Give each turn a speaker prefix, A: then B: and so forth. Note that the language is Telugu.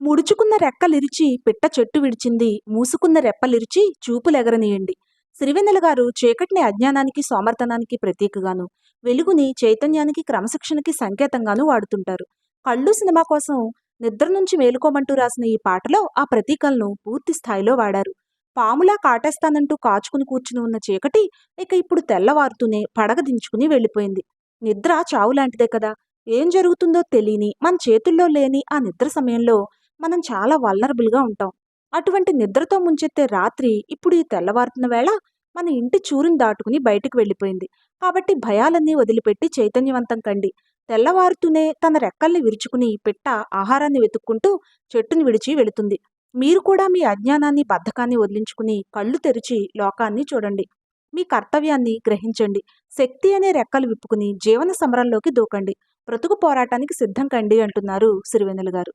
A: ముడుచుకున్న రెక్కలిరిచి పిట్ట చెట్టు విడిచింది, మూసుకున్న రెప్పలిరిచి చూపులెగరనీయండి. సిరివెన్నెల గారు చీకటిని అజ్ఞానానికి, సోమర్థనానికి ప్రతీకగాను, వెలుగుని చైతన్యానికి, క్రమశిక్షణకి సంకేతంగాను వాడుతుంటారు. కళ్ళు సినిమా కోసం నిద్ర నుంచి మేలుకోమంటూ రాసిన ఈ పాటలో ఆ ప్రతీకలను పూర్తి స్థాయిలో వాడారు. పాములా కాటేస్తానంటూ కాచుకుని కూర్చుని ఉన్న చీకటి ఇక ఇప్పుడు తెల్లవారుతూనే పడగ దించుకుని వెళ్ళిపోయింది. నిద్ర చావులాంటిదే కదా. ఏం జరుగుతుందో తెలియని, మన చేతుల్లో లేని ఆ నిద్ర సమయంలో మనం చాలా వల్నరబుల్‌గా ఉంటాం. అటువంటి నిద్రతో ముంచెత్తే రాత్రి ఇప్పుడు ఈ తెల్లవారుతున్న వేళ మన ఇంటి చూరుని దాటుకుని బయటికి వెళ్ళిపోయింది. కాబట్టి భయాలన్నీ వదిలిపెట్టి చైతన్యవంతం కండి. తెల్లవారుతూనే తన రెక్కల్ని విరుచుకుని పిట్ట ఆహారాన్ని వెతుక్కుంటూ చెట్టుని విడిచి వెళుతుంది. మీరు కూడా మీ అజ్ఞానాన్ని, బద్ధకాన్ని వదిలించుకుని కళ్ళు తెరిచి లోకాన్ని చూడండి. మీ కర్తవ్యాన్ని గ్రహించండి. శక్తి అనే రెక్కలు విప్పుకుని జీవన సమరంలోకి దూకండి. బ్రతుకు పోరాటానికి సిద్ధం కండి అంటున్నారు సిరివెన్నెల గారు.